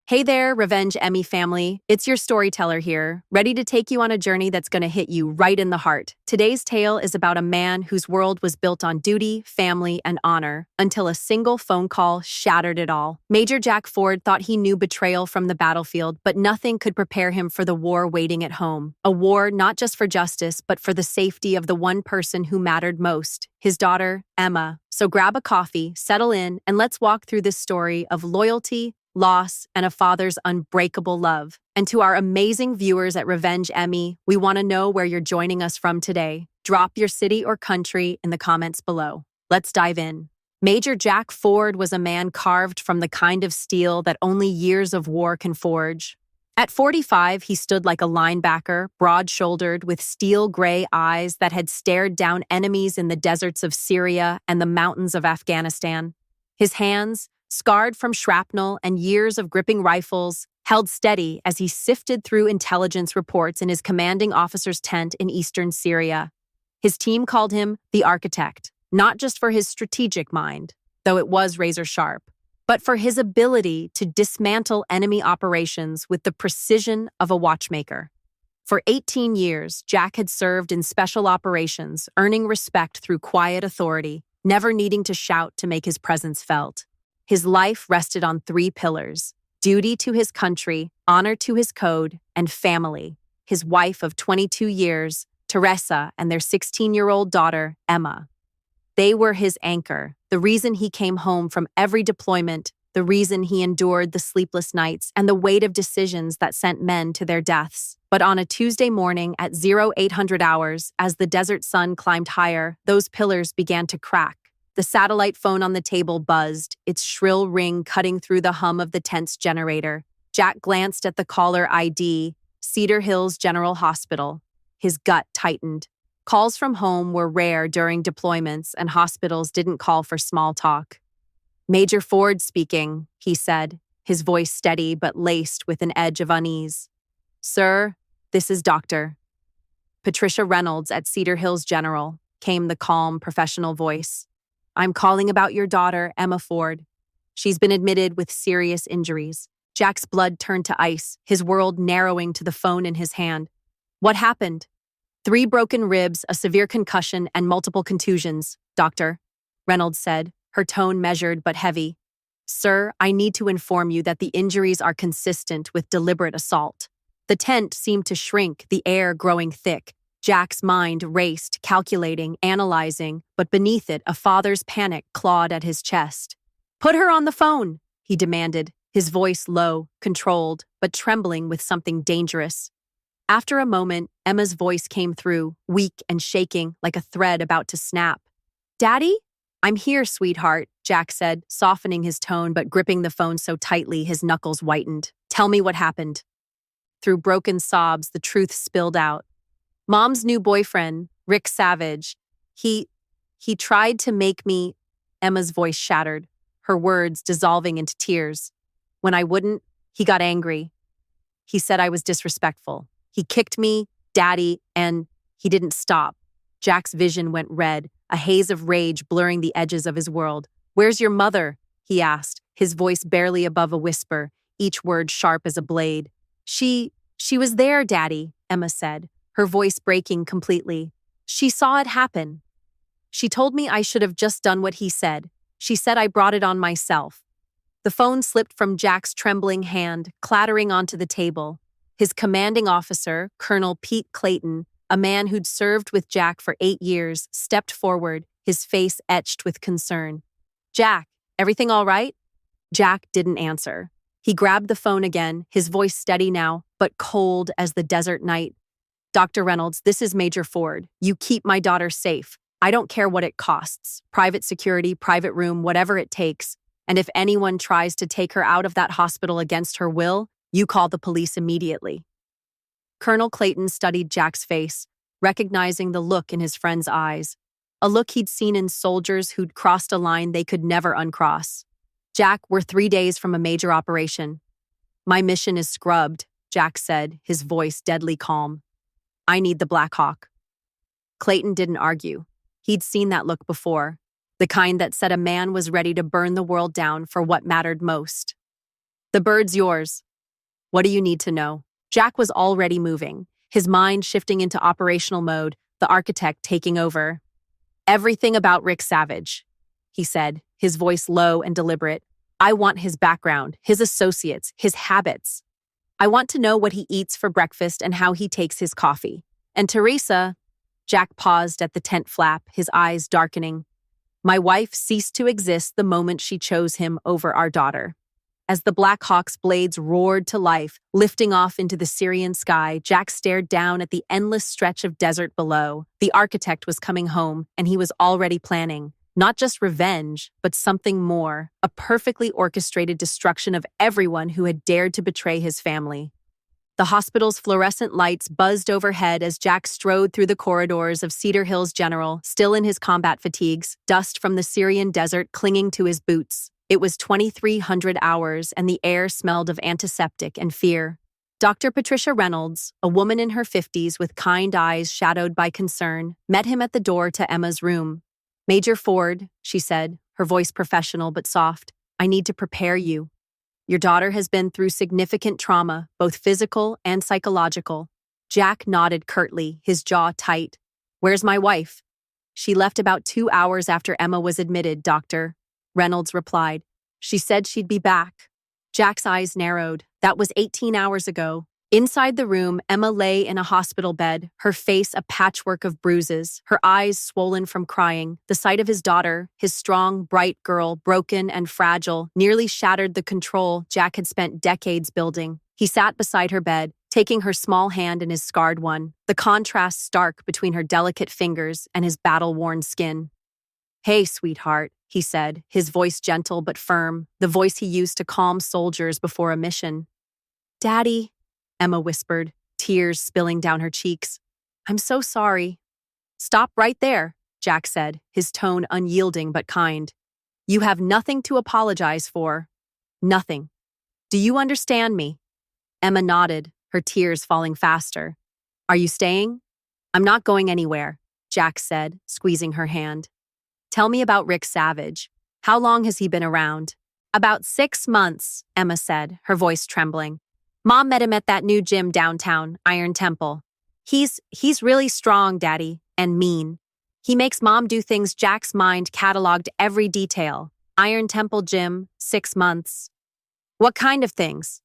Hey there, Revenge Emmy family. It's your storyteller here, ready to take you on a journey that's going to hit you right in the heart. Today's tale is about a man whose world was built on duty, family, and honor, until a single phone call shattered it all. Major Jack Ford thought he knew betrayal from the battlefield, but nothing could prepare him for the war waiting at home. A war not just for justice, but for the safety of the one person who mattered most, his daughter, Emma. So grab a coffee, settle in, and let's walk through this story of loyalty, loss, and a father's unbreakable love. And to our amazing viewers at Revenge Emmy, we want to know where you're joining us from today. Drop your city or country in the comments below. Let's dive in. Major Jack Ford was a man carved from the kind of steel that only years of war can forge. At 45, he stood like a linebacker, broad-shouldered, with steel-gray eyes that had stared down enemies in the deserts of Syria and the mountains of Afghanistan. His hands, scarred from shrapnel and years of gripping rifles, held steady as he sifted through intelligence reports in his commanding officer's tent in eastern Syria. His team called him the architect, not just for his strategic mind, though it was razor-sharp, but for his ability to dismantle enemy operations with the precision of a watchmaker. For 18 years, Jack had served in special operations, earning respect through quiet authority, never needing to shout to make his presence felt. His life rested on three pillars: duty to his country, honor to his code, and family. His wife of 22 years, Teresa, and their 16-year-old daughter, Emma. They were his anchor, the reason he came home from every deployment, the reason he endured the sleepless nights and the weight of decisions that sent men to their deaths. But on a Tuesday morning at 0800 hours, as the desert sun climbed higher, those pillars began to crack. The satellite phone on the table buzzed, its shrill ring cutting through the hum of the tent's generator. Jack glanced at the caller ID, Cedar Hills General Hospital. His gut tightened. Calls from home were rare during deployments, and hospitals didn't call for small talk. "Major Ford speaking," he said, his voice steady but laced with an edge of unease. "Sir, this is Dr. Patricia Reynolds at Cedar Hills General," came the calm, professional voice. "I'm calling about your daughter, Emma Ford. She's been admitted with serious injuries." Jack's blood turned to ice, his world narrowing to the phone in his hand. "What happened?" "3 broken ribs, a severe concussion, and multiple contusions, Doctor," Reynolds said, her tone measured but heavy. "Sir, I need to inform you that the injuries are consistent with deliberate assault." The tent seemed to shrink, the air growing thick. Jack's mind raced, calculating, analyzing, but beneath it, a father's panic clawed at his chest. "Put her on the phone," he demanded, his voice low, controlled, but trembling with something dangerous. After a moment, Emma's voice came through, weak and shaking, like a thread about to snap. "Daddy?" "I'm here, sweetheart," Jack said, softening his tone but gripping the phone so tightly his knuckles whitened. "Tell me what happened." Through broken sobs, the truth spilled out. "Mom's new boyfriend, Rick Savage, he tried to make me—" Emma's voice shattered, her words dissolving into tears. "When I wouldn't, he got angry. He said I was disrespectful. He kicked me, Daddy, and he didn't stop." Jack's vision went red, a haze of rage blurring the edges of his world. "Where's your mother?" he asked, his voice barely above a whisper, each word sharp as a blade. She was there, Daddy," Emma said, her voice breaking completely. "She saw it happen. She told me I should have just done what he said. She said I brought it on myself." The phone slipped from Jack's trembling hand, clattering onto the table. His commanding officer, Colonel Pete Clayton, a man who'd served with Jack for 8 years, stepped forward, his face etched with concern. "Jack, everything all right?" Jack didn't answer. He grabbed the phone again, his voice steady now, but cold as the desert night. "Dr. Reynolds, this is Major Ford. You keep my daughter safe. I don't care what it costs. Private security, private room, whatever it takes. And if anyone tries to take her out of that hospital against her will, you call the police immediately." Colonel Clayton studied Jack's face, recognizing the look in his friend's eyes. A look he'd seen in soldiers who'd crossed a line they could never uncross. "Jack, we're 3 days from a major operation." "My mission is scrubbed," Jack said, his voice deadly calm. "I need the Black Hawk." Clayton didn't argue. He'd seen that look before, the kind that said a man was ready to burn the world down for what mattered most. The bird's yours. What do you need to know? Jack was already moving, his mind shifting into operational mode, the architect taking over. Everything about Rick Savage, he said, his voice low and deliberate. I want his background, his associates, his habits. I want to know what he eats for breakfast and how he takes his coffee. And Teresa, Jack paused at the tent flap, his eyes darkening. My wife ceased to exist the moment she chose him over our daughter. As the Black Hawk's blades roared to life, lifting off into the Syrian sky, Jack stared down at the endless stretch of desert below. The architect was coming home, and he was already planning. Not just revenge, but something more, a perfectly orchestrated destruction of everyone who had dared to betray his family. The hospital's fluorescent lights buzzed overhead as Jack strode through the corridors of Cedar Hills General, still in his combat fatigues, dust from the Syrian desert clinging to his boots. It was 2300 hours, and the air smelled of antiseptic and fear. Dr. Patricia Reynolds, a woman in her 50s with kind eyes shadowed by concern, met him at the door to Emma's room. Major Ford, she said, her voice professional but soft, I need to prepare you. Your daughter has been through significant trauma, both physical and psychological. Jack nodded curtly, his jaw tight. Where's my wife? She left about 2 hours after Emma was admitted, Doctor. Reynolds replied. She said she'd be back. Jack's eyes narrowed. That was 18 hours ago. Inside the room, Emma lay in a hospital bed, her face a patchwork of bruises, her eyes swollen from crying. The sight of his daughter, his strong, bright girl, broken and fragile, nearly shattered the control Jack had spent decades building. He sat beside her bed, taking her small hand in his scarred one, the contrast stark between her delicate fingers and his battle-worn skin. Hey, sweetheart, he said, his voice gentle but firm, the voice he used to calm soldiers before a mission. Daddy, Emma whispered, tears spilling down her cheeks. I'm so sorry. Stop right there, Jack said, his tone unyielding but kind. You have nothing to apologize for. Nothing. Do you understand me? Emma nodded, her tears falling faster. Are you staying? I'm not going anywhere, Jack said, squeezing her hand. Tell me about Rick Savage. How long has he been around? About 6 months, Emma said, her voice trembling. Mom met him at that new gym downtown, Iron Temple. He's really strong, Daddy, and mean. He makes Mom do things Jack's mind cataloged every detail. Iron Temple gym, 6 months. What kind of things?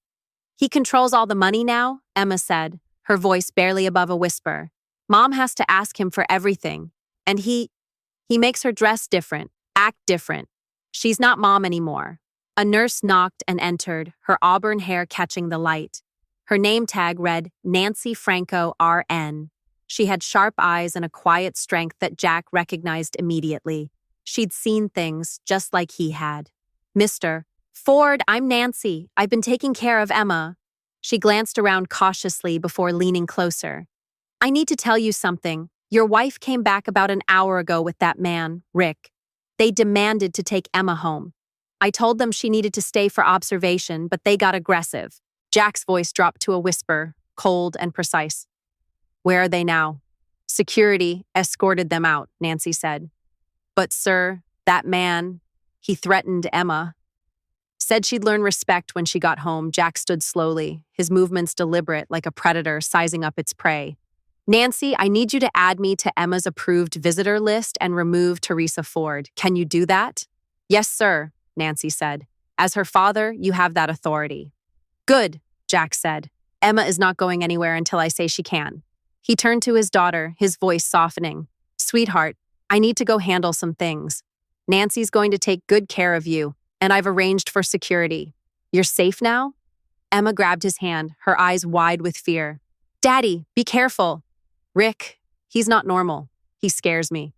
He controls all the money now, Emma said, her voice barely above a whisper. Mom has to ask him for everything. And he makes her dress different, act different. She's not Mom anymore. A nurse knocked and entered, her auburn hair catching the light. Her name tag read Nancy Franco, RN. She had sharp eyes and a quiet strength that Jack recognized immediately. She'd seen things just like he had. Mr. Ford, I'm Nancy. I've been taking care of Emma. She glanced around cautiously before leaning closer. I need to tell you something. Your wife came back about an hour ago with that man, Rick. They demanded to take Emma home. I told them she needed to stay for observation, but they got aggressive. Jack's voice dropped to a whisper, cold and precise. Where are they now? Security escorted them out, Nancy said. But sir, that man, he threatened Emma. Said she'd learn respect when she got home. Jack stood slowly, his movements deliberate like a predator sizing up its prey. Nancy, I need you to add me to Emma's approved visitor list and remove Teresa Ford. Can you do that? Yes, sir, Nancy said. As her father, you have that authority. Good, Jack said. Emma is not going anywhere until I say she can. He turned to his daughter, his voice softening. Sweetheart, I need to go handle some things. Nancy's going to take good care of you, and I've arranged for security. You're safe now? Emma grabbed his hand, her eyes wide with fear. Daddy, be careful. Rick, he's not normal. He scares me.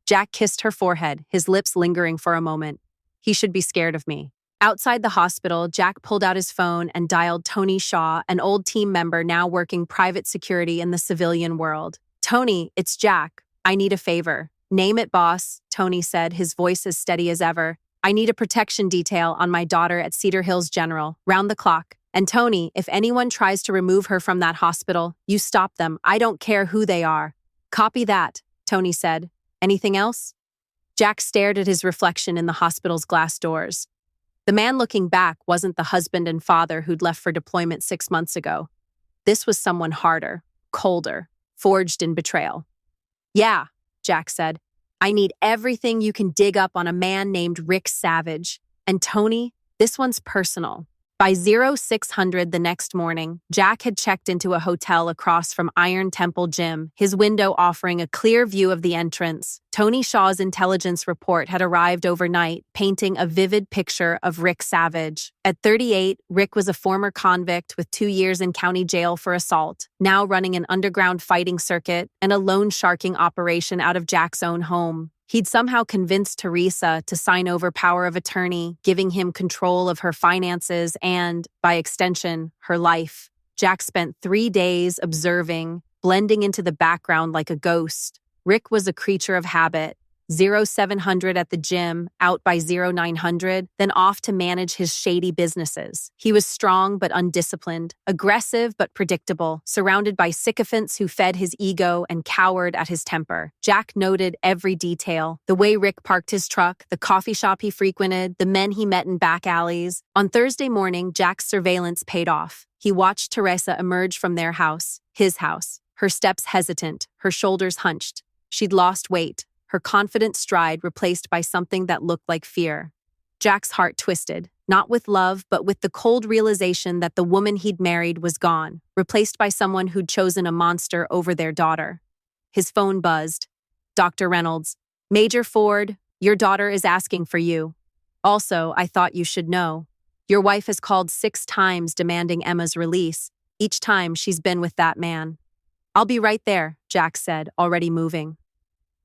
Jack kissed her forehead, his lips lingering for a moment. He should be scared of me. Outside the hospital, Jack pulled out his phone and dialed Tony Shaw, an old team member now working private security in the civilian world. Tony, it's Jack. I need a favor. Name it, boss, Tony said, his voice as steady as ever. I need a protection detail on my daughter at Cedar Hills General, round the clock. And Tony, if anyone tries to remove her from that hospital, you stop them. I don't care who they are. Copy that, Tony said. Anything else? Jack stared at his reflection in the hospital's glass doors. The man looking back wasn't the husband and father who'd left for deployment 6 months ago. This was someone harder, colder, forged in betrayal. Yeah, Jack said. I need everything you can dig up on a man named Rick Savage. And Tony, this one's personal. By 0600 the next morning, Jack had checked into a hotel across from Iron Temple Gym, his window offering a clear view of the entrance. Tony Shaw's intelligence report had arrived overnight, painting a vivid picture of Rick Savage. At 38, Rick was a former convict with 2 years in county jail for assault, now running an underground fighting circuit and a loan sharking operation out of Jack's own home. He'd somehow convinced Teresa to sign over power of attorney, giving him control of her finances and, by extension, her life. Jack spent 3 days observing, blending into the background like a ghost. Rick was a creature of habit. 0700 at the gym, out by 0900, then off to manage his shady businesses. He was strong but undisciplined, aggressive but predictable, surrounded by sycophants who fed his ego and cowered at his temper. Jack noted every detail: the way Rick parked his truck, the coffee shop he frequented, the men he met in back alleys. On Thursday morning, Jack's surveillance paid off. He watched Teresa emerge from their house, his house, her steps hesitant, her shoulders hunched. She'd lost weight, her confident stride replaced by something that looked like fear. Jack's heart twisted, not with love, but with the cold realization that the woman he'd married was gone, replaced by someone who'd chosen a monster over their daughter. His phone buzzed. Dr. Reynolds, Major Ford, your daughter is asking for you. Also, I thought you should know. Your wife has called 6 times demanding Emma's release. Each time she's been with that man. I'll be right there, Jack said, already moving.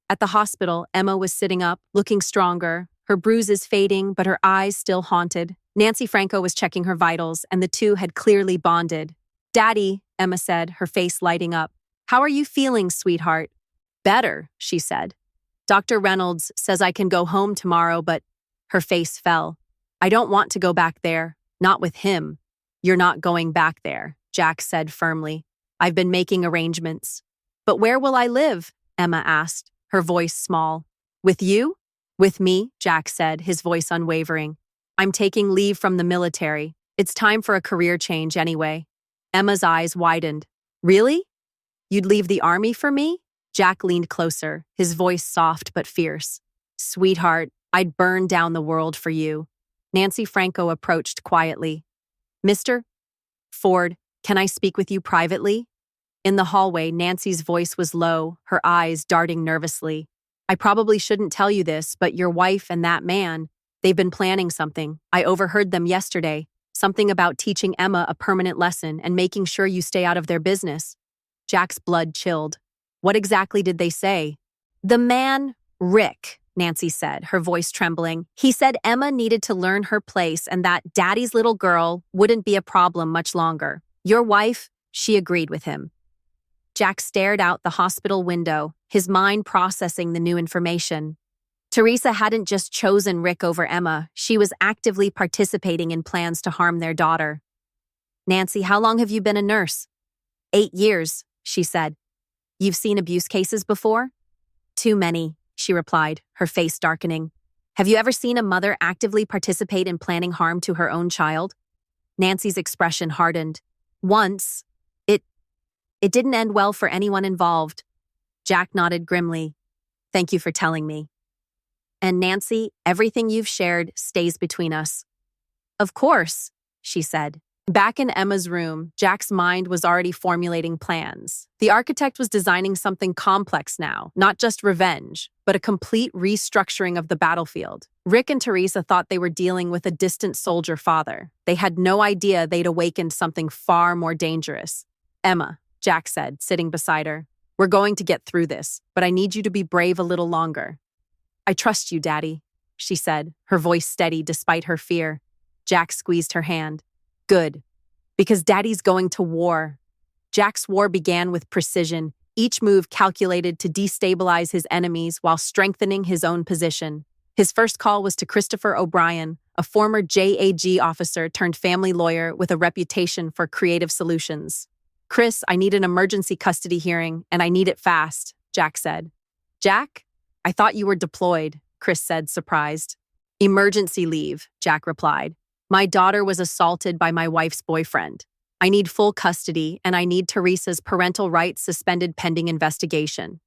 At the hospital, Emma was sitting up, looking stronger, her bruises fading, but her eyes still haunted. Nancy Franco was checking her vitals, and the two had clearly bonded. Daddy, Emma said, her face lighting up. How are you feeling, sweetheart? Better, she said. Dr. Reynolds says I can go home tomorrow, but her face fell. I don't want to go back there, not with him. You're not going back there, Jack said firmly. I've been making arrangements. But where will I live? Emma asked, her voice small. With you? With me, Jack said, his voice unwavering. I'm taking leave from the military. It's time for a career change anyway. Emma's eyes widened. Really? You'd leave the army for me? Jack leaned closer, his voice soft but fierce. Sweetheart, I'd burn down the world for you. Nancy Franco approached quietly. Mr. Ford, can I speak with you privately? In the hallway, Nancy's voice was low, her eyes darting nervously. I probably shouldn't tell you this, but your wife and that man, they've been planning something. I overheard them yesterday. Something about teaching Emma a permanent lesson and making sure you stay out of their business. Jack's blood chilled. What exactly did they say? The man, Rick, Nancy said, her voice trembling. He said Emma needed to learn her place and that Daddy's little girl wouldn't be a problem much longer. Your wife, she agreed with him. Jack stared out the hospital window, his mind processing the new information. Teresa hadn't just chosen Rick over Emma, she was actively participating in plans to harm their daughter. Nancy, how long have you been a nurse? 8 years, she said. You've seen abuse cases before? Too many, she replied, her face darkening. Have you ever seen a mother actively participate in planning harm to her own child? Nancy's expression hardened. Once. It didn't end well for anyone involved. Jack nodded grimly. Thank you for telling me. And Nancy, everything you've shared stays between us. Of course, she said. Back in Emma's room, Jack's mind was already formulating plans. The architect was designing something complex now, not just revenge, but a complete restructuring of the battlefield. Rick and Teresa thought they were dealing with a distant soldier father. They had no idea they'd awakened something far more dangerous. Emma, Jack said, sitting beside her. We're going to get through this, but I need you to be brave a little longer. I trust you, Daddy, she said, her voice steady despite her fear. Jack squeezed her hand. Good, because Daddy's going to war. Jack's war began with precision, each move calculated to destabilize his enemies while strengthening his own position. His first call was to Christopher O'Brien, a former JAG officer turned family lawyer with a reputation for creative solutions. Chris, I need an emergency custody hearing, and I need it fast, Jack said. Jack? I thought you were deployed, Chris said, surprised. Emergency leave, Jack replied. My daughter was assaulted by my wife's boyfriend. I need full custody, and I need Teresa's parental rights suspended pending investigation.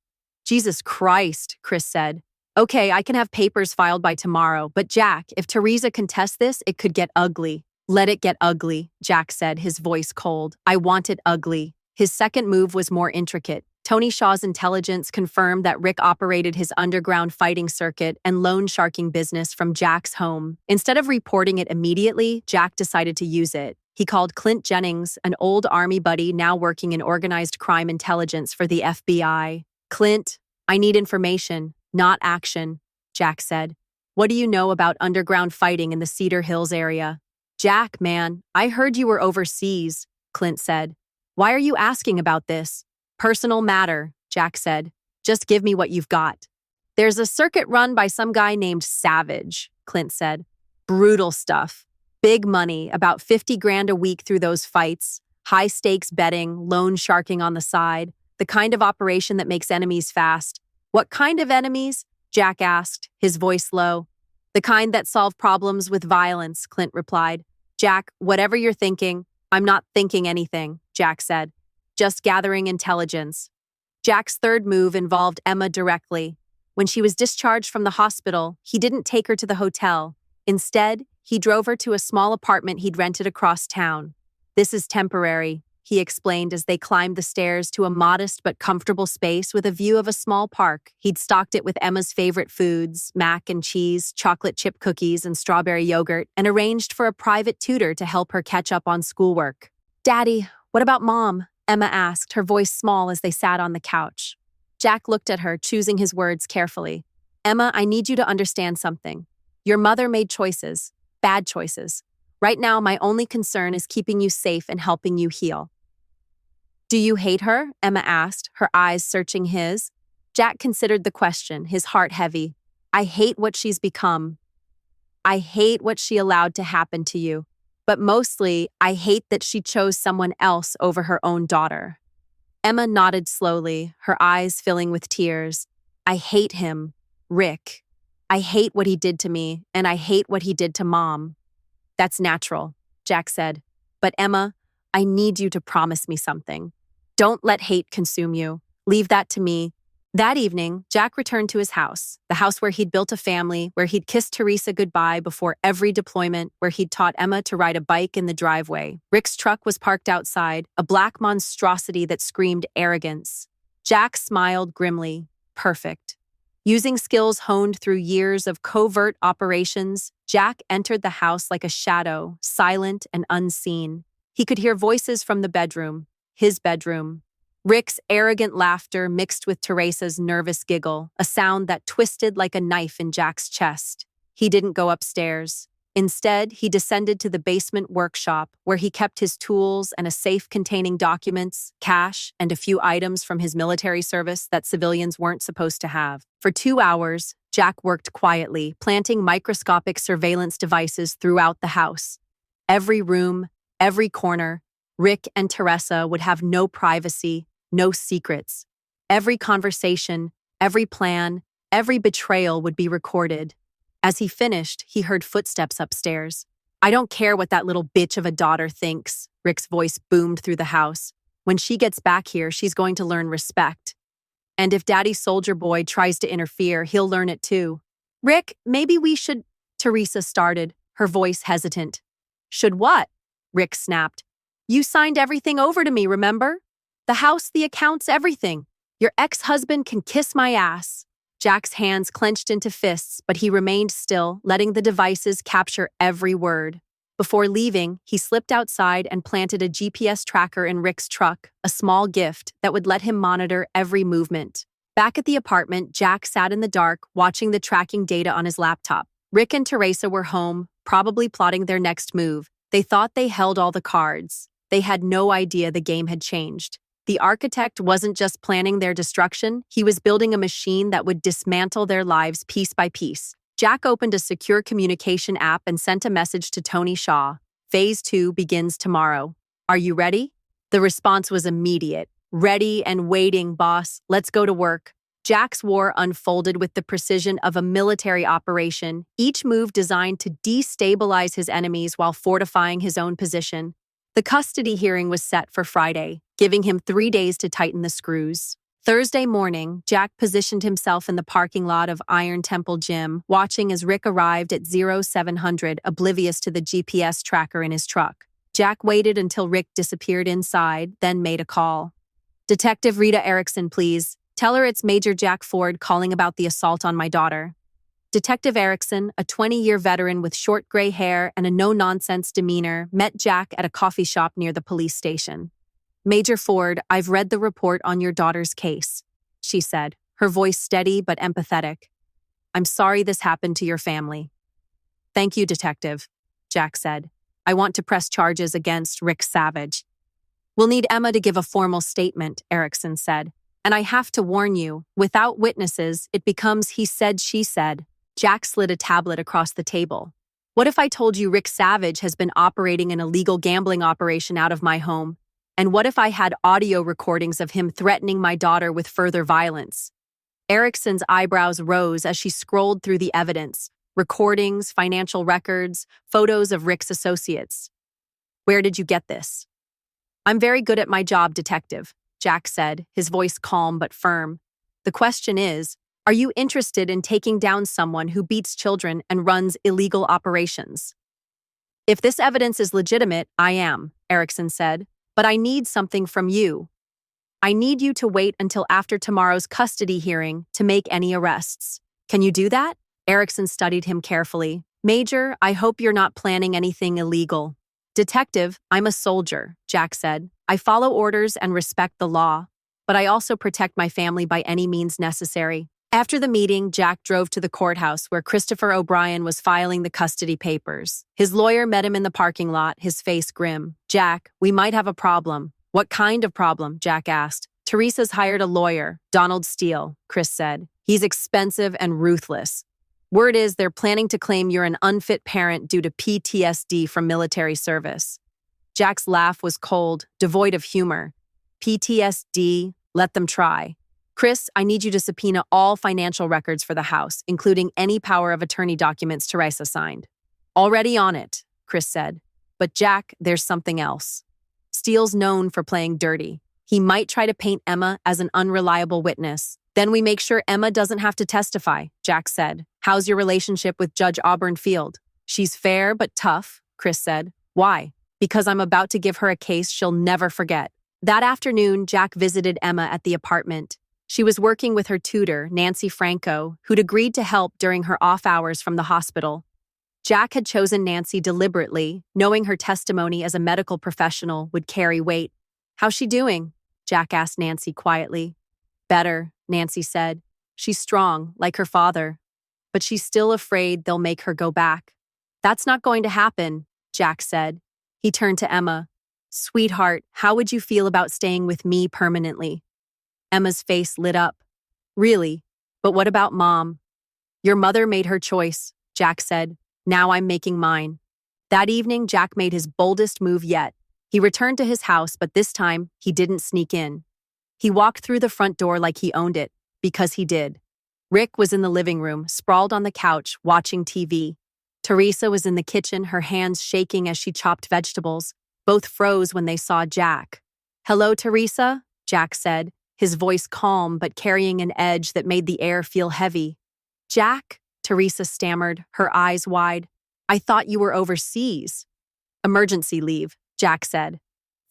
Jesus Christ, Chris said. Okay, I can have papers filed by tomorrow, but Jack, if Teresa contests this, it could get ugly. Let it get ugly, Jack said, his voice cold. I want it ugly. His second move was more intricate. Tony Shaw's intelligence confirmed that Rick operated his underground fighting circuit and loan sharking business from Jack's home. Instead of reporting it immediately, Jack decided to use it. He called Clint Jennings, an old army buddy now working in organized crime intelligence for the FBI. Clint, I need information, not action, Jack said. What do you know about underground fighting in the Cedar Hills area? Jack, man, I heard you were overseas, Clint said. Why are you asking about this? Personal matter, Jack said. Just give me what you've got. There's a circuit run by some guy named Savage, Clint said. Brutal stuff. Big money, about 50 grand a week through those fights. High stakes betting, loan sharking on the side. The kind of operation that makes enemies fast. What kind of enemies? Jack asked, his voice low. The kind that solve problems with violence, Clint replied. Jack, whatever you're thinking, I'm not thinking anything, Jack said. Just gathering intelligence. Jack's third move involved Emma directly. When she was discharged from the hospital, he didn't take her to the hotel. Instead, he drove her to a small apartment he'd rented across town. This is temporary, he explained as they climbed the stairs to a modest but comfortable space with a view of a small park. He'd stocked it with Emma's favorite foods, mac and cheese, chocolate chip cookies, and strawberry yogurt, and arranged for a private tutor to help her catch up on schoolwork. Daddy, what about Mom? Emma asked, her voice small as they sat on the couch. Jack looked at her, choosing his words carefully. Emma, I need you to understand something. Your mother made choices, bad choices. Right now, my only concern is keeping you safe and helping you heal. Do you hate her? Emma asked, her eyes searching his. Jack considered the question, his heart heavy. I hate what she's become. I hate what she allowed to happen to you. But mostly, I hate that she chose someone else over her own daughter. Emma nodded slowly, her eyes filling with tears. I hate him, Rick. I hate what he did to me, and I hate what he did to Mom. That's natural, Jack said. But Emma, I need you to promise me something. Don't let hate consume you. Leave that to me. That evening, Jack returned to his house, the house where he'd built a family, where he'd kissed Teresa goodbye before every deployment, where he'd taught Emma to ride a bike in the driveway. Rick's truck was parked outside, a black monstrosity that screamed arrogance. Jack smiled grimly. Perfect. Using skills honed through years of covert operations, Jack entered the house like a shadow, silent and unseen. He could hear voices from the bedroom, his bedroom. Rick's arrogant laughter mixed with Teresa's nervous giggle, a sound that twisted like a knife in Jack's chest. He didn't go upstairs. Instead, he descended to the basement workshop, where he kept his tools and a safe containing documents, cash, and a few items from his military service that civilians weren't supposed to have. For 2 hours, Jack worked quietly, planting microscopic surveillance devices throughout the house. Every room, every corner, Rick and Teresa would have no privacy, no secrets. Every conversation, every plan, every betrayal would be recorded. As he finished, he heard footsteps upstairs. I don't care what that little bitch of a daughter thinks, Rick's voice boomed through the house. When she gets back here, she's going to learn respect. And if Daddy Soldier Boy tries to interfere, he'll learn it too. Rick, maybe we should... Teresa started, her voice hesitant. Should what? Rick snapped. You signed everything over to me, remember? The house, the accounts, everything. Your ex-husband can kiss my ass. Jack's hands clenched into fists, but he remained still, letting the devices capture every word. Before leaving, he slipped outside and planted a GPS tracker in Rick's truck, a small gift that would let him monitor every movement. Back at the apartment, Jack sat in the dark, watching the tracking data on his laptop. Rick and Teresa were home, probably plotting their next move. They thought they held all the cards. They had no idea the game had changed. The architect wasn't just planning their destruction, he was building a machine that would dismantle their lives piece by piece. Jack opened a secure communication app and sent a message to Tony Shaw. Phase 2 begins tomorrow. Are you ready? The response was immediate. Ready and waiting, boss. Let's go to work. Jack's war unfolded with the precision of a military operation, each move designed to destabilize his enemies while fortifying his own position. The custody hearing was set for Friday, giving him 3 days to tighten the screws. Thursday morning, Jack positioned himself in the parking lot of Iron Temple Gym, watching as Rick arrived at 0700, oblivious to the GPS tracker in his truck. Jack waited until Rick disappeared inside, then made a call. "Detective Rita Erickson, please. Tell her it's Major Jack Ford calling about the assault on my daughter." Detective Erickson, a 20-year veteran with short gray hair and a no-nonsense demeanor, met Jack at a coffee shop near the police station. "Major Ford, I've read the report on your daughter's case," she said, her voice steady but empathetic. "I'm sorry this happened to your family." "Thank you, Detective," Jack said. "I want to press charges against Rick Savage." "We'll need Emma to give a formal statement," Erickson said. "And I have to warn you, without witnesses, it becomes he said, she said." Jack slid a tablet across the table. "What if I told you Rick Savage has been operating an illegal gambling operation out of my home? And what if I had audio recordings of him threatening my daughter with further violence?" Erickson's eyebrows rose as she scrolled through the evidence, recordings, financial records, photos of Rick's associates. "Where did you get this?" "I'm very good at my job, Detective," Jack said, his voice calm but firm. "The question is, are you interested in taking down someone who beats children and runs illegal operations?" "If this evidence is legitimate, I am," Erickson said. "But I need something from you. I need you to wait until after tomorrow's custody hearing to make any arrests. Can you do that?" Erickson studied him carefully. "Major, I hope you're not planning anything illegal." "Detective, I'm a soldier," Jack said. "I follow orders and respect the law, but I also protect my family by any means necessary." After the meeting, Jack drove to the courthouse where Christopher O'Brien was filing the custody papers. His lawyer met him in the parking lot, his face grim. "Jack, we might have a problem." "What kind of problem?" Jack asked. "Teresa's hired a lawyer, Donald Steele," Chris said. "He's expensive and ruthless. Word is they're planning to claim you're an unfit parent due to PTSD from military service." Jack's laugh was cold, devoid of humor. "PTSD? Let them try. Chris, I need you to subpoena all financial records for the house, including any power of attorney documents Teresa signed." "Already on it," Chris said. "But Jack, there's something else. Steele's known for playing dirty. He might try to paint Emma as an unreliable witness. Then we make sure Emma doesn't have to testify," Jack said. "How's your relationship with Judge Auburn Field?" "She's fair but tough," Chris said. "Why?" "Because I'm about to give her a case she'll never forget." That afternoon, Jack visited Emma at the apartment. She was working with her tutor, Nancy Franco, who'd agreed to help during her off hours from the hospital. Jack had chosen Nancy deliberately, knowing her testimony as a medical professional would carry weight. "How's she doing?" Jack asked Nancy quietly. "Better," Nancy said. "She's strong, like her father. But she's still afraid they'll make her go back." "That's not going to happen," Jack said. He turned to Emma. "Sweetheart, how would you feel about staying with me permanently?" Emma's face lit up. "Really? But what about Mom?" "Your mother made her choice," Jack said. "Now I'm making mine." That evening, Jack made his boldest move yet. He returned to his house, but this time, he didn't sneak in. He walked through the front door like he owned it, because he did. Rick was in the living room, sprawled on the couch, watching TV. Teresa was in the kitchen, her hands shaking as she chopped vegetables. Both froze when they saw Jack. "Hello, Teresa?" Jack said, his voice calm but carrying an edge that made the air feel heavy. "Jack?" Teresa stammered, her eyes wide. "I thought you were overseas." "Emergency leave," Jack said.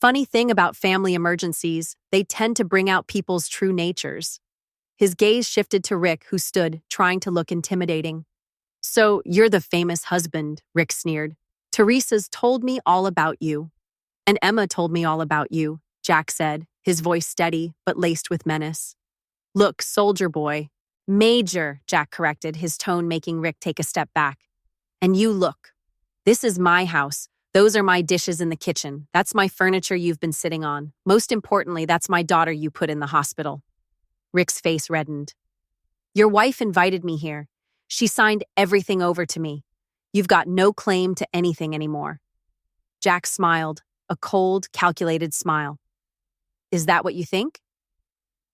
Funny thing about family emergencies, they tend to bring out people's true natures. His gaze shifted to Rick, who stood, trying to look intimidating. "So, you're the famous husband," Rick sneered. "Teresa's told me all about you." "And Emma told me all about you," Jack said, his voice steady but laced with menace. "Look, soldier boy." "Major," Jack corrected, his tone making Rick take a step back. "And you look. This is my house. Those are my dishes in the kitchen. That's my furniture you've been sitting on. Most importantly, that's my daughter you put in the hospital." Rick's face reddened. "Your wife invited me here. She signed everything over to me. You've got no claim to anything anymore." Jack smiled, a cold, calculated smile. "Is that what you think?"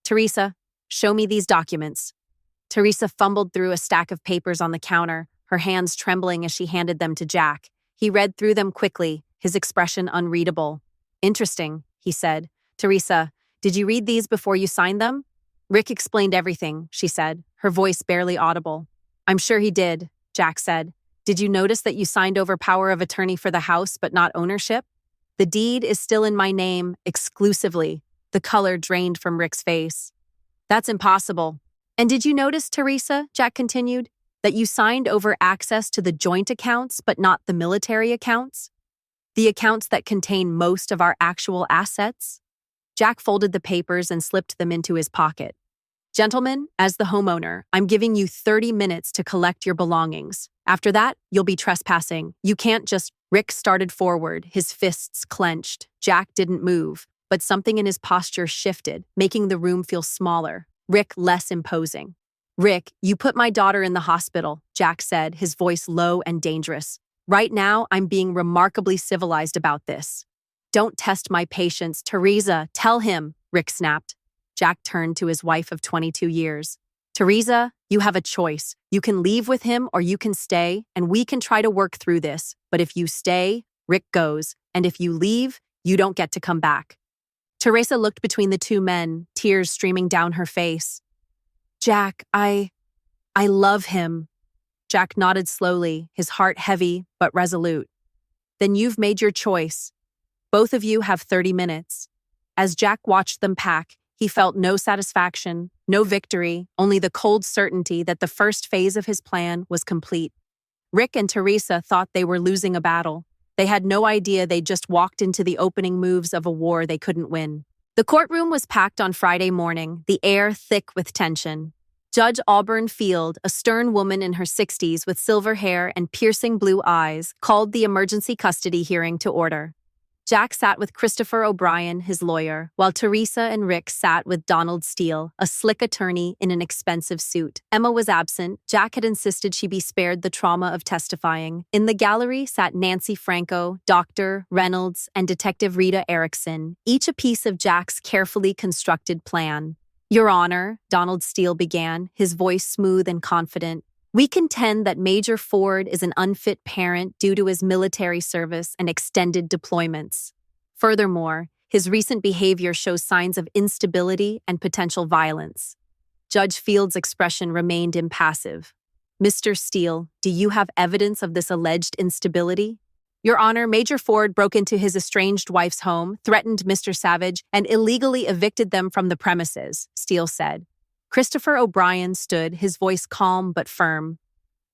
"Teresa, show me these documents. Teresa fumbled through a stack of papers on the counter, her hands trembling as she handed them to Jack. He read through them quickly, his expression unreadable. Interesting, he said. Teresa, did you read these before you signed them? Rick explained everything, she said, her voice barely audible. I'm sure he did, Jack said. Did you notice that you signed over power of attorney for the house but not ownership? The deed is still in my name, exclusively. The color drained from Rick's face. That's impossible. And did you notice, Teresa, Jack continued, that you signed over access to the joint accounts but not the military accounts? The accounts that contain most of our actual assets? Jack folded the papers and slipped them into his pocket. Gentlemen, as the homeowner, I'm giving you 30 minutes to collect your belongings. After that, you'll be trespassing. You can't just— Rick started forward, his fists clenched. Jack didn't move, but something in his posture shifted, making the room feel smaller. Rick less imposing. Rick, you put my daughter in the hospital, Jack said, his voice low and dangerous. Right now, I'm being remarkably civilized about this. Don't test my patience, Teresa, tell him, Rick snapped. Jack turned to his wife of 22 years. Teresa, you have a choice. You can leave with him or you can stay, and we can try to work through this. But if you stay, Rick goes, and if you leave, you don't get to come back. Teresa looked between the two men, tears streaming down her face. Jack, I love him. Jack nodded slowly, his heart heavy but resolute. Then you've made your choice. Both of you have 30 minutes. As Jack watched them pack, he felt no satisfaction, no victory, only the cold certainty that the first phase of his plan was complete. Rick and Teresa thought they were losing a battle. They had no idea they'd just walked into the opening moves of a war they couldn't win. The courtroom was packed on Friday morning, the air thick with tension. Judge Auburn Field, a stern woman in her 60s with silver hair and piercing blue eyes, called the emergency custody hearing to order. Jack sat with Christopher O'Brien, his lawyer, while Teresa and Rick sat with Donald Steele, a slick attorney in an expensive suit. Emma was absent. Jack had insisted she be spared the trauma of testifying. In the gallery sat Nancy Franco, Dr. Reynolds, and Detective Rita Erickson, each a piece of Jack's carefully constructed plan. Your Honor, Donald Steele began, his voice smooth and confident. We contend that Major Ford is an unfit parent due to his military service and extended deployments. Furthermore, his recent behavior shows signs of instability and potential violence. Judge Field's expression remained impassive. Mr. Steele, do you have evidence of this alleged instability? Your Honor, Major Ford broke into his estranged wife's home, threatened Mr. Savage, and illegally evicted them from the premises, Steele said. Christopher O'Brien stood, his voice calm but firm.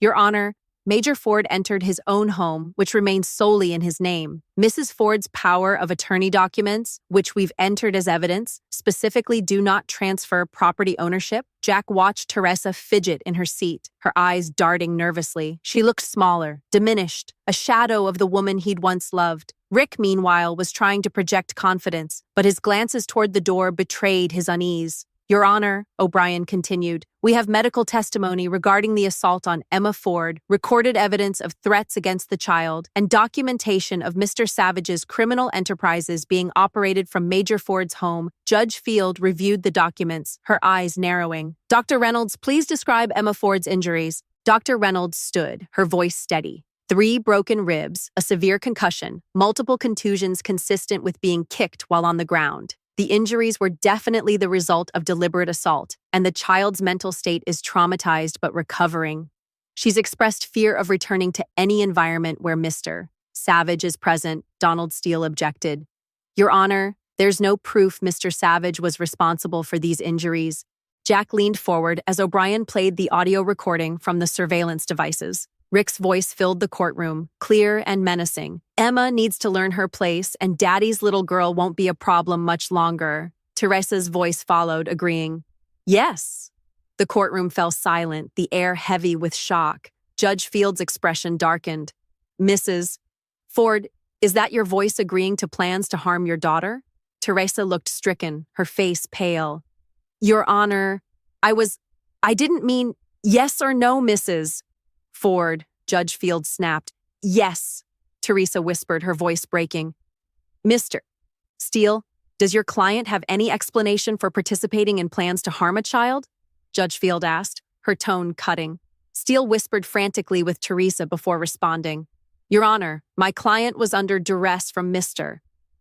Your Honor, Major Ford entered his own home, which remains solely in his name. Mrs. Ford's power of attorney documents, which we've entered as evidence, specifically do not transfer property ownership. Jack watched Teresa fidget in her seat, her eyes darting nervously. She looked smaller, diminished, a shadow of the woman he'd once loved. Rick, meanwhile, was trying to project confidence, but his glances toward the door betrayed his unease. Your Honor, O'Brien continued, we have medical testimony regarding the assault on Emma Ford, recorded evidence of threats against the child, and documentation of Mr. Savage's criminal enterprises being operated from Major Ford's home. Judge Field reviewed the documents, her eyes narrowing. Dr. Reynolds, please describe Emma Ford's injuries. Dr. Reynolds stood, her voice steady. 3 broken ribs, a severe concussion, multiple contusions consistent with being kicked while on the ground. The injuries were definitely the result of deliberate assault, and the child's mental state is traumatized but recovering. She's expressed fear of returning to any environment where Mr. Savage is present, Donald Steele objected. Your Honor, there's no proof Mr. Savage was responsible for these injuries. Jack leaned forward as O'Brien played the audio recording from the surveillance devices. Rick's voice filled the courtroom, clear and menacing. Emma needs to learn her place, and Daddy's little girl won't be a problem much longer. Teresa's voice followed, agreeing. Yes. The courtroom fell silent, the air heavy with shock. Judge Field's expression darkened. Mrs. Ford, is that your voice agreeing to plans to harm your daughter? Teresa looked stricken, her face pale. Your Honor, I didn't mean— Yes or no, Mrs. Ford, Judge Field snapped. Yes, Teresa whispered, her voice breaking. Mr. Steele, Does your client have any explanation for participating in plans to harm a child? Judge Field asked, her tone cutting. Steele whispered frantically with Teresa before responding. Your Honor, my client was under duress from Mr.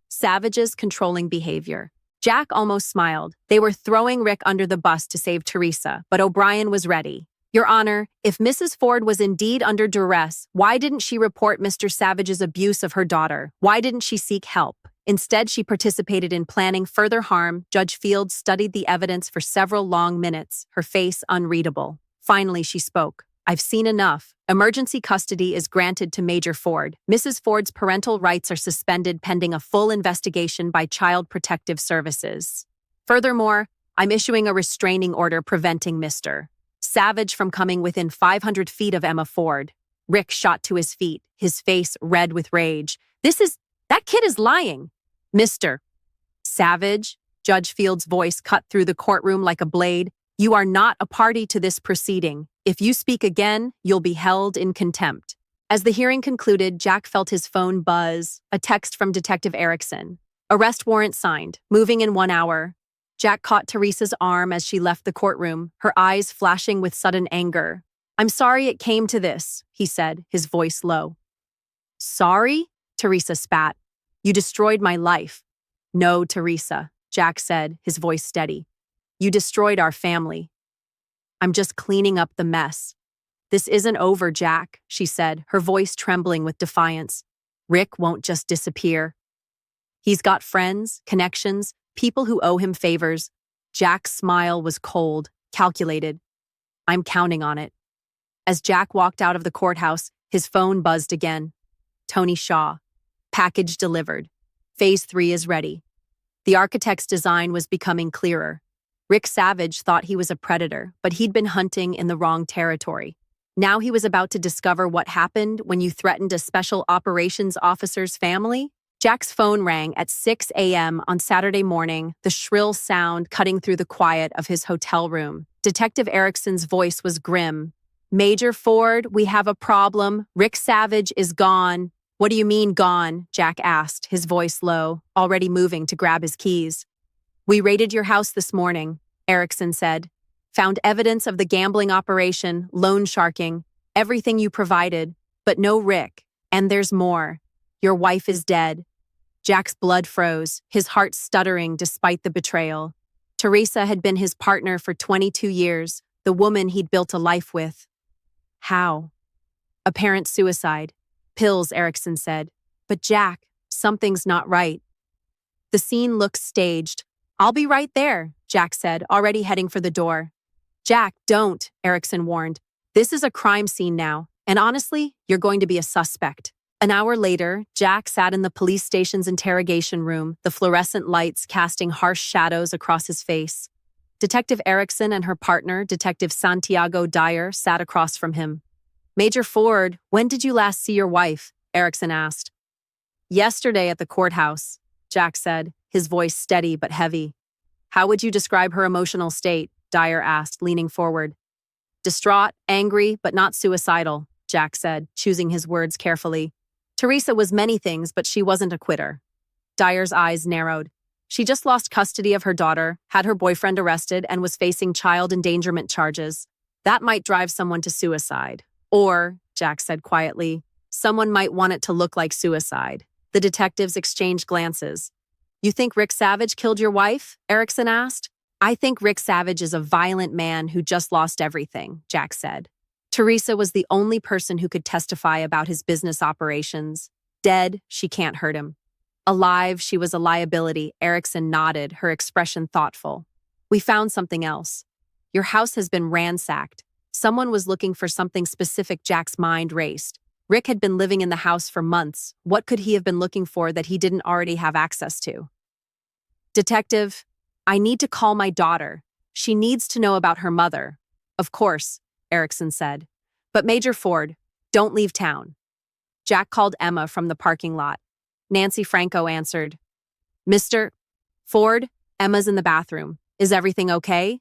Savage's controlling behavior. Jack almost smiled. They were throwing Rick under the bus to save Teresa, but O'Brien was ready. Your Honor, if Mrs. Ford was indeed under duress, why didn't she report Mr. Savage's abuse of her daughter? Why didn't she seek help? Instead, she participated in planning further harm. Judge Field studied the evidence for several long minutes, her face unreadable. Finally, she spoke. I've seen enough. Emergency custody is granted to Major Ford. Mrs. Ford's parental rights are suspended pending a full investigation by Child Protective Services. Furthermore, I'm issuing a restraining order preventing Mr. Savage from coming within 500 feet of Emma Ford. Rick shot to his feet, his face red with rage. That kid is lying. Mr. Savage, Judge Field's voice cut through the courtroom like a blade. You are not a party to this proceeding. If you speak again, you'll be held in contempt. As the hearing concluded, Jack felt his phone buzz, a text from Detective Erickson. Arrest warrant signed, moving in 1 hour. Jack caught Teresa's arm as she left the courtroom, her eyes flashing with sudden anger. I'm sorry it came to this, he said, his voice low. Sorry? Teresa spat. You destroyed my life. No, Teresa, Jack said, his voice steady. You destroyed our family. I'm just cleaning up the mess. This isn't over, Jack, she said, her voice trembling with defiance. Rick won't just disappear. He's got friends, connections, people who owe him favors. Jack's smile was cold, calculated. I'm counting on it. As Jack walked out of the courthouse, his phone buzzed again. Tony Shaw. Package delivered. Phase 3 is ready. The architect's design was becoming clearer. Rick Savage thought he was a predator, but he'd been hunting in the wrong territory. Now he was about to discover what happened when you threatened a special operations officer's family. Jack's phone rang at 6 a.m. on Saturday morning, the shrill sound cutting through the quiet of his hotel room. Detective Erickson's voice was grim. Major Ford, we have a problem. Rick Savage is gone. What do you mean gone? Jack asked, his voice low, already moving to grab his keys. We raided your house this morning, Erickson said. Found evidence of the gambling operation, loan sharking, everything you provided, but no Rick. And there's more. Your wife is dead. Jack's blood froze, his heart stuttering despite the betrayal. Teresa had been his partner for 22 years, the woman he'd built a life with. How? Apparent suicide. Pills, Erickson said. But Jack, something's not right. The scene looks staged. I'll be right there, Jack said, already heading for the door. Jack, don't, Erickson warned. This is a crime scene now, and honestly, you're going to be a suspect. An hour later, Jack sat in the police station's interrogation room, the fluorescent lights casting harsh shadows across his face. Detective Erickson and her partner, Detective Santiago Dyer, sat across from him. Major Ford, when did you last see your wife? Erickson asked. Yesterday at the courthouse, Jack said, his voice steady but heavy. How would you describe her emotional state? Dyer asked, leaning forward. Distraught, angry, but not suicidal, Jack said, choosing his words carefully. Teresa was many things, but she wasn't a quitter. Dyer's eyes narrowed. She just lost custody of her daughter, had her boyfriend arrested, and was facing child endangerment charges. That might drive someone to suicide. Or, Jack said quietly, someone might want it to look like suicide. The detectives exchanged glances. You think Rick Savage killed your wife? Erickson asked. I think Rick Savage is a violent man who just lost everything, Jack said. Teresa was the only person who could testify about his business operations. Dead, she can't hurt him. Alive, she was a liability. Erickson nodded, her expression thoughtful. We found something else. Your house has been ransacked. Someone was looking for something specific. Jack's mind raced. Rick had been living in the house for months. What could he have been looking for that he didn't already have access to? Detective, I need to call my daughter. She needs to know about her mother. Of course, Erickson said. But Major Ford, don't leave town. Jack called Emma from the parking lot. Nancy Franco answered. Mr. Ford, Emma's in the bathroom. Is everything okay?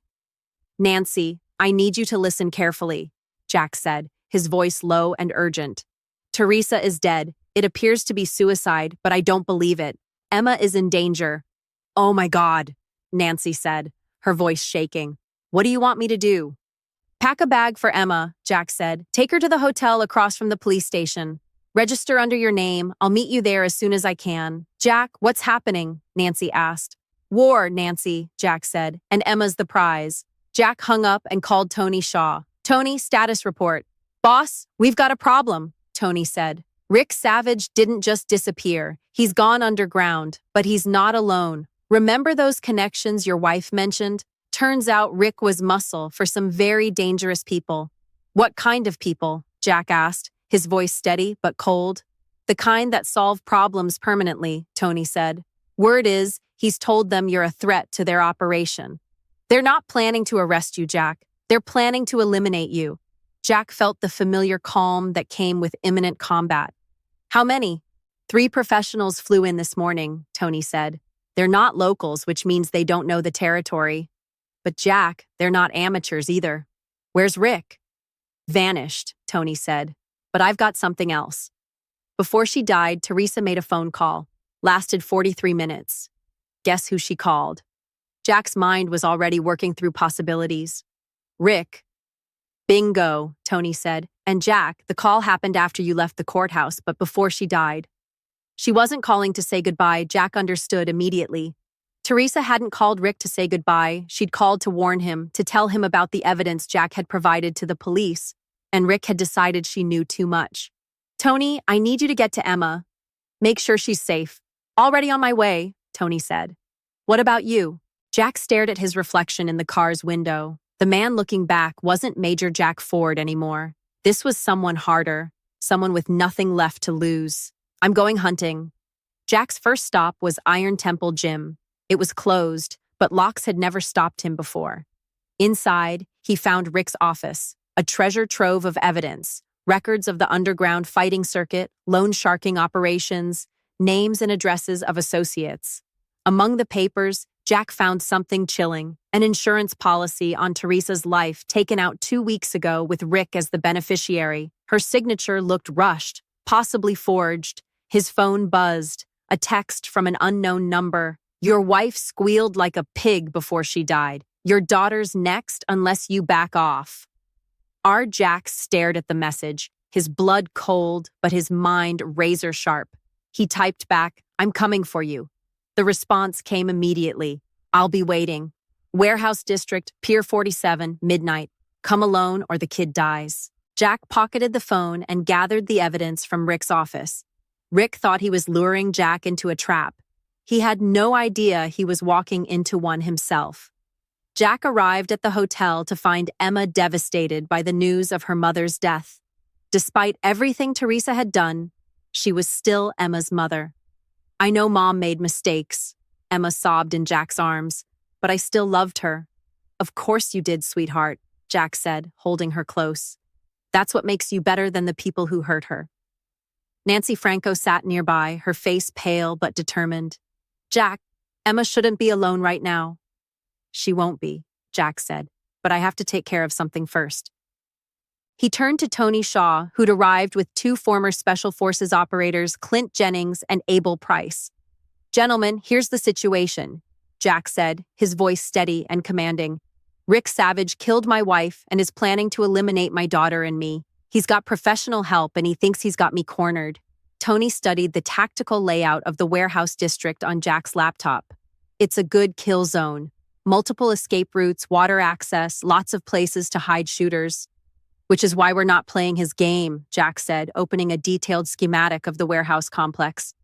Nancy, I need you to listen carefully, Jack said, his voice low and urgent. Teresa is dead. It appears to be suicide, but I don't believe it. Emma is in danger. Oh my God, Nancy said, her voice shaking. What do you want me to do? Pack a bag for Emma, Jack said. Take her to the hotel across from the police station. Register under your name. I'll meet you there as soon as I can. Jack, what's happening? Nancy asked. War, Nancy, Jack said, and Emma's the prize. Jack hung up and called Tony Shaw. Tony, status report. Boss, we've got a problem, Tony said. Rick Savage didn't just disappear. He's gone underground, but he's not alone. Remember those connections your wife mentioned? Turns out Rick was muscle for some very dangerous people. What kind of people? Jack asked, his voice steady but cold. The kind that solve problems permanently, Tony said. Word is, he's told them you're a threat to their operation. They're not planning to arrest you, Jack. They're planning to eliminate you. Jack felt the familiar calm that came with imminent combat. How many? 3 professionals flew in this morning, Tony said. They're not locals, which means they don't know the territory. But Jack, they're not amateurs either. Where's Rick? Vanished, Tony said. But I've got something else. Before she died, Teresa made a phone call. Lasted 43 minutes. Guess who she called? Jack's mind was already working through possibilities. Rick. Bingo, Tony said. And Jack, the call happened after you left the courthouse, but before she died. She wasn't calling to say goodbye, Jack understood immediately. Teresa hadn't called Rick to say goodbye, she'd called to warn him, to tell him about the evidence Jack had provided to the police, and Rick had decided she knew too much. Tony, I need you to get to Emma. Make sure she's safe. Already on my way, Tony said. What about you? Jack stared at his reflection in the car's window. The man looking back wasn't Major Jack Ford anymore. This was someone harder, someone with nothing left to lose. I'm going hunting. Jack's first stop was Iron Temple Gym. It was closed, but locks had never stopped him before. Inside, he found Rick's office, a treasure trove of evidence, records of the underground fighting circuit, loan sharking operations, names and addresses of associates. Among the papers, Jack found something chilling, an insurance policy on Teresa's life taken out 2 weeks ago with Rick as the beneficiary. Her signature looked rushed, possibly forged. His phone buzzed, a text from an unknown number. Your wife squealed like a pig before she died. Your daughter's next unless you back off. Our Jack stared at the message, his blood cold, but his mind razor sharp. He typed back, I'm coming for you. The response came immediately. I'll be waiting. Warehouse District, Pier 47, midnight. Come alone or the kid dies. Jack pocketed the phone and gathered the evidence from Rick's office. Rick thought he was luring Jack into a trap. He had no idea he was walking into one himself. Jack arrived at the hotel to find Emma devastated by the news of her mother's death. Despite everything Teresa had done, she was still Emma's mother. I know Mom made mistakes, Emma sobbed in Jack's arms, but I still loved her. Of course you did, sweetheart, Jack said, holding her close. That's what makes you better than the people who hurt her. Nancy Franco sat nearby, her face pale but determined. Jack, Emma shouldn't be alone right now. She won't be, Jack said, but I have to take care of something first. He turned to Tony Shaw, who'd arrived with 2 former Special Forces operators, Clint Jennings and Abel Price. Gentlemen, here's the situation, Jack said, his voice steady and commanding. Rick Savage killed my wife and is planning to eliminate my daughter and me. He's got professional help and he thinks he's got me cornered. Tony studied the tactical layout of the warehouse district on Jack's laptop. It's a good kill zone. Multiple escape routes, water access, lots of places to hide shooters. Which is why we're not playing his game, Jack said, opening a detailed schematic of the warehouse complex.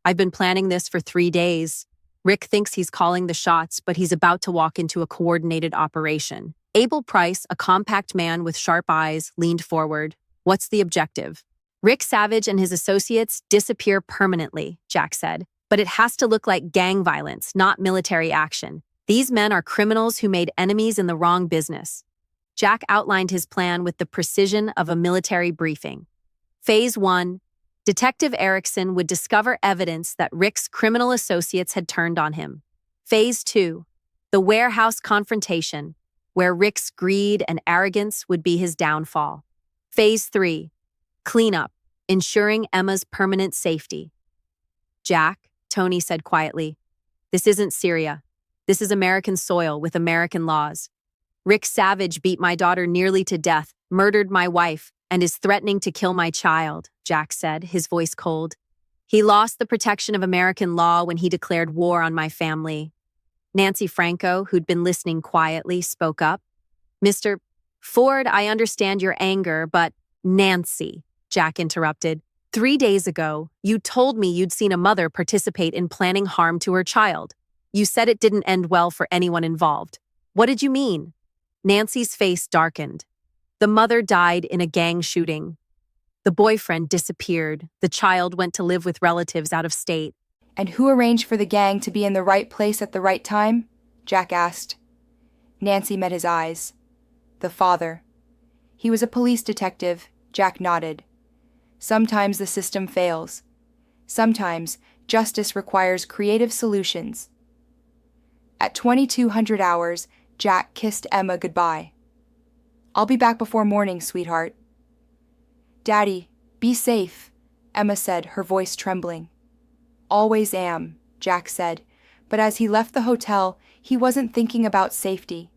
I've been planning this for 3 days. Rick thinks he's calling the shots, but he's about to walk into a coordinated operation. Abel Price, a compact man with sharp eyes, leaned forward. What's the objective? Rick Savage and his associates disappear permanently, Jack said. But it has to look like gang violence, not military action. These men are criminals who made enemies in the wrong business. Jack outlined his plan with the precision of a military briefing. Phase 1, Detective Erickson would discover evidence that Rick's criminal associates had turned on him. Phase 2, the warehouse confrontation, where Rick's greed and arrogance would be his downfall. Phase 3, cleanup, ensuring Emma's permanent safety. Jack, Tony said quietly, This isn't Syria. This is American soil with American laws. Rick Savage beat my daughter nearly to death, murdered my wife, and is threatening to kill my child, Jack said, his voice cold. He lost the protection of American law when he declared war on my family. Nancy Franco, who'd been listening quietly, spoke up. Mr. Ford, I understand your anger, but Nancy, Jack interrupted. 3 days ago, you told me you'd seen a mother participate in planning harm to her child. You said it didn't end well for anyone involved. What did you mean? Nancy's face darkened. The mother died in a gang shooting. The boyfriend disappeared. The child went to live with relatives out of state. And who arranged for the gang to be in the right place at the right time? Jack asked. Nancy met his eyes. The father. He was a police detective, Jack nodded. Sometimes the system fails. Sometimes justice requires creative solutions. At 2200 hours, Jack kissed Emma goodbye. I'll be back before morning, sweetheart. Daddy, be safe, Emma said, her voice trembling. Always am, Jack said, but as he left the hotel, he wasn't thinking about safety.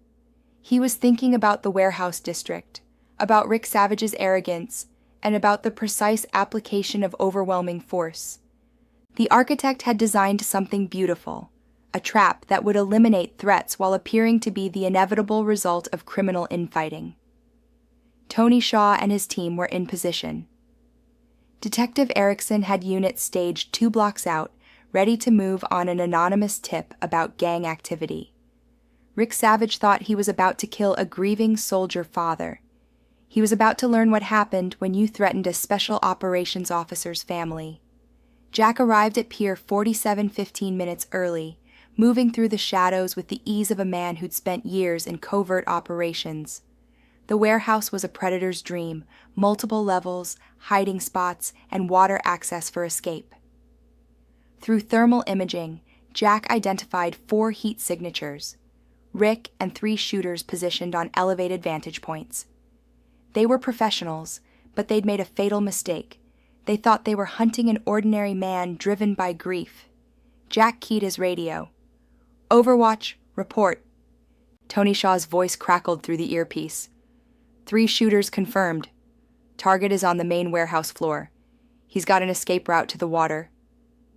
He was thinking about the warehouse district, about Rick Savage's arrogance, and about the precise application of overwhelming force. The architect had designed something beautiful, a trap that would eliminate threats while appearing to be the inevitable result of criminal infighting. Tony Shaw and his team were in position. Detective Erickson had units staged 2 blocks out, ready to move on an anonymous tip about gang activity. Rick Savage thought he was about to kill a grieving soldier father. He was about to learn what happened when you threatened a special operations officer's family. Jack arrived at Pier 47 15 minutes early, moving through the shadows with the ease of a man who'd spent years in covert operations. The warehouse was a predator's dream, multiple levels, hiding spots, and water access for escape. Through thermal imaging, Jack identified 4 heat signatures, Rick and 3 shooters positioned on elevated vantage points. They were professionals, but they'd made a fatal mistake. They thought they were hunting an ordinary man driven by grief. Jack keyed his radio. Overwatch, report. Tony Shaw's voice crackled through the earpiece. 3 shooters confirmed. Target is on the main warehouse floor. He's got an escape route to the water.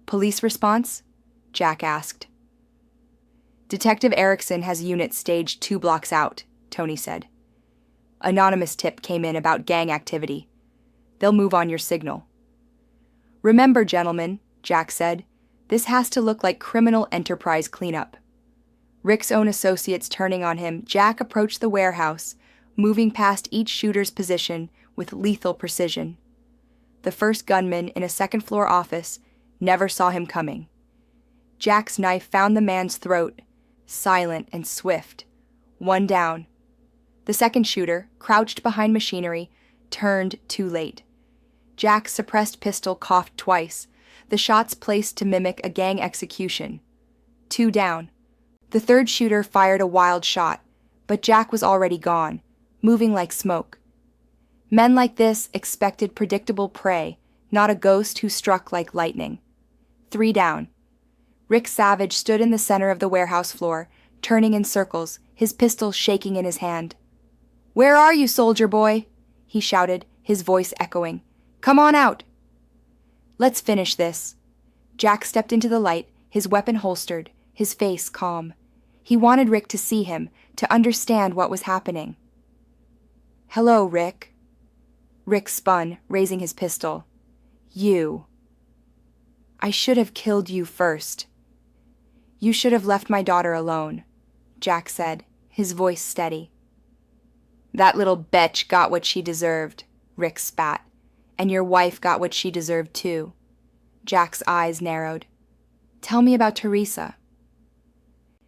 Police response? Jack asked. Detective Erickson has units staged 2 blocks out, Tony said. Anonymous tip came in about gang activity. They'll move on your signal. Remember, gentlemen, Jack said, this has to look like criminal enterprise cleanup. Rick's own associates turning on him, Jack approached the warehouse, moving past each shooter's position with lethal precision. The first gunman in a second-floor office never saw him coming. Jack's knife found the man's throat, silent and swift. 1 down. The second shooter, crouched behind machinery, turned too late. Jack's suppressed pistol coughed twice, the shots placed to mimic a gang execution. 2 down. The third shooter fired a wild shot, but Jack was already gone, moving like smoke. Men like this expected predictable prey, not a ghost who struck like lightning. 3 down. Rick Savage stood in the center of the warehouse floor, turning in circles, his pistol shaking in his hand. Where are you, soldier boy? He shouted, his voice echoing. Come on out. Let's finish this. Jack stepped into the light, his weapon holstered, his face calm. He wanted Rick to see him, to understand what was happening. Hello, Rick. Rick spun, raising his pistol. You. I should have killed you first. You should have left my daughter alone, Jack said, his voice steady. That little betch got what she deserved, Rick spat, and your wife got what she deserved too. Jack's eyes narrowed. Tell me about Teresa.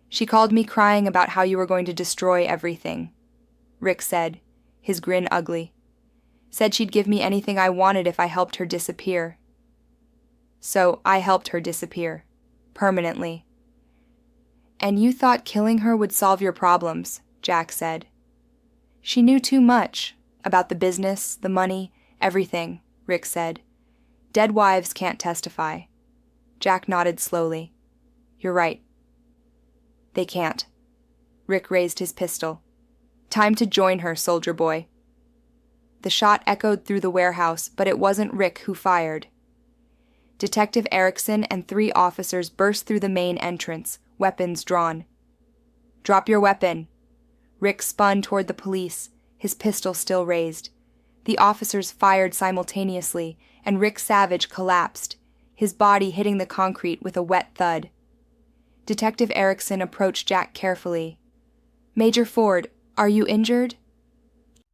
She called me crying about how you were going to destroy everything, Rick said, his grin ugly. Said she'd give me anything I wanted if I helped her disappear. So I helped her disappear, permanently. And you thought killing her would solve your problems, Jack said. She knew too much about the business, the money, everything, Rick said. Dead wives can't testify. Jack nodded slowly. You're right. They can't. Rick raised his pistol. Time to join her, soldier boy. The shot echoed through the warehouse, but it wasn't Rick who fired. Detective Erickson and 3 officers burst through the main entrance, weapons drawn. Drop your weapon. Rick spun toward the police, his pistol still raised. The officers fired simultaneously, and Rick Savage collapsed, his body hitting the concrete with a wet thud. Detective Erickson approached Jack carefully. Major Ford, are you injured?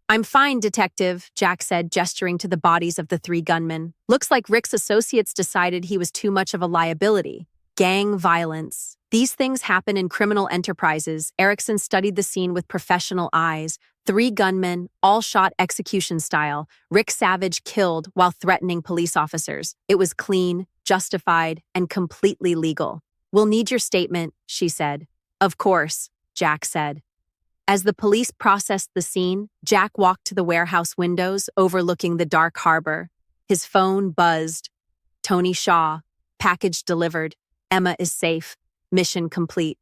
I'm fine, Detective, Jack said, gesturing to the bodies of the 3 gunmen. Looks like Rick's associates decided he was too much of a liability. Gang violence. These things happen in criminal enterprises. Erickson studied the scene with professional eyes. 3 gunmen, all shot execution style. Rick Savage killed while threatening police officers. It was clean, justified, and completely legal. We'll need your statement, she said. Of course, Jack said. As the police processed the scene, Jack walked to the warehouse windows overlooking the dark harbor. His phone buzzed. Tony Shaw. Package delivered. Emma is safe. Mission complete.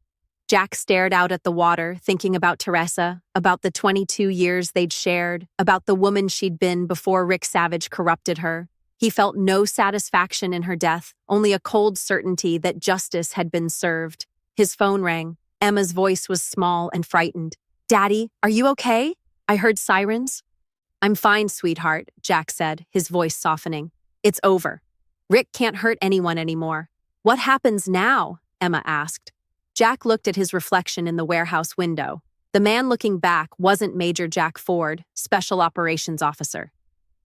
Jack stared out at the water, thinking about Teresa, about the 22 years they'd shared, about the woman she'd been before Rick Savage corrupted her. He felt no satisfaction in her death, only a cold certainty that justice had been served. His phone rang. Emma's voice was small and frightened. Daddy, are you okay? I heard sirens. I'm fine, sweetheart, Jack said, his voice softening. It's over. Rick can't hurt anyone anymore. What happens now? Emma asked. Jack looked at his reflection in the warehouse window. The man looking back wasn't Major Jack Ford, Special Operations Officer.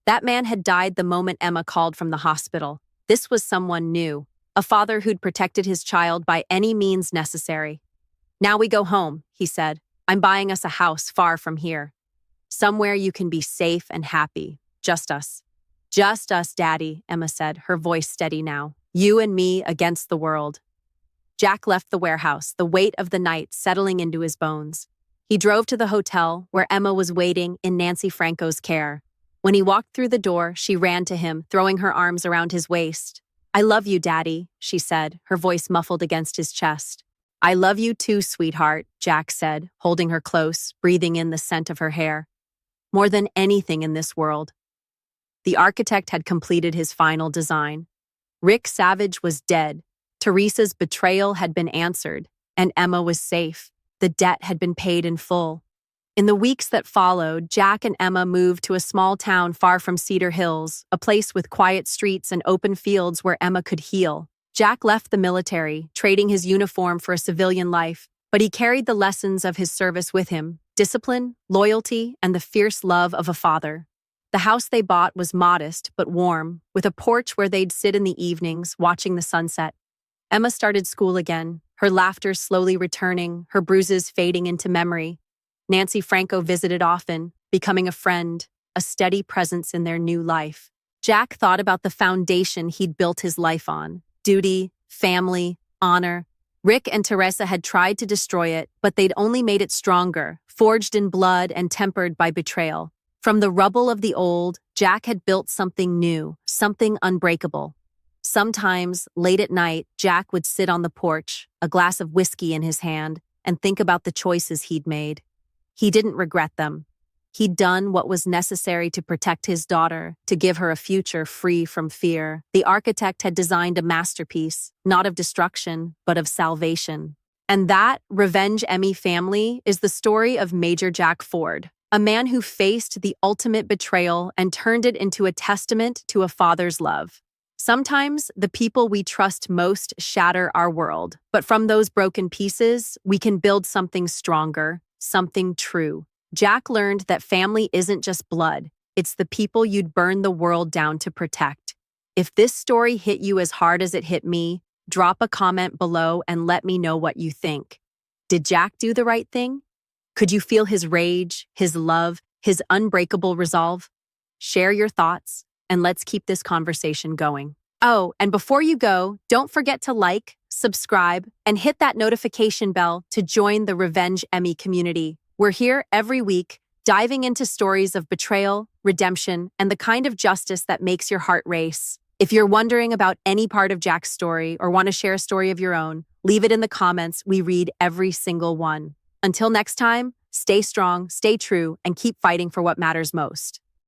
That man had died the moment Emma called from the hospital. This was someone new, a father who'd protected his child by any means necessary. Now we go home, he said. I'm buying us a house far from here. Somewhere you can be safe and happy. Just us. Just us, Daddy, Emma said, her voice steady now. You and me against the world. Jack left the warehouse, the weight of the night settling into his bones. He drove to the hotel where Emma was waiting in Nancy Franco's care. When he walked through the door, she ran to him, throwing her arms around his waist. I love you, Daddy, she said, her voice muffled against his chest. I love you too, sweetheart, Jack said, holding her close, breathing in the scent of her hair. More than anything in this world. The architect had completed his final design. Rick Savage was dead. Teresa's betrayal had been answered, and Emma was safe. The debt had been paid in full. In the weeks that followed, Jack and Emma moved to a small town far from Cedar Hills, a place with quiet streets and open fields where Emma could heal. Jack left the military, trading his uniform for a civilian life, but he carried the lessons of his service with him: discipline, loyalty, and the fierce love of a father. The house they bought was modest but warm, with a porch where they'd sit in the evenings, watching the sunset. Emma started school again, her laughter slowly returning, her bruises fading into memory. Nancy Franco visited often, becoming a friend, a steady presence in their new life. Jack thought about the foundation he'd built his life on: duty, family, honor. Rick and Teresa had tried to destroy it, but they'd only made it stronger, forged in blood and tempered by betrayal. From the rubble of the old, Jack had built something new, something unbreakable. Sometimes, late at night, Jack would sit on the porch, a glass of whiskey in his hand, and think about the choices he'd made. He didn't regret them. He'd done what was necessary to protect his daughter, to give her a future free from fear. The architect had designed a masterpiece, not of destruction, but of salvation. And that, Revenge Emmy Family, is the story of Major Jack Ford, a man who faced the ultimate betrayal and turned it into a testament to a father's love. Sometimes, the people we trust most shatter our world, but from those broken pieces, we can build something stronger, something true. Jack learned that family isn't just blood, it's the people you'd burn the world down to protect. If this story hit you as hard as it hit me, drop a comment below and let me know what you think. Did Jack do the right thing? Could you feel his rage, his love, his unbreakable resolve? Share your thoughts, and let's keep this conversation going. Oh, and before you go, don't forget to like, subscribe, and hit that notification bell to join the Revenge Emmy community. We're here every week, diving into stories of betrayal, redemption, and the kind of justice that makes your heart race. If you're wondering about any part of Jack's story or want to share a story of your own, leave it in the comments. We read every single one. Until next time, stay strong, stay true, and keep fighting for what matters most.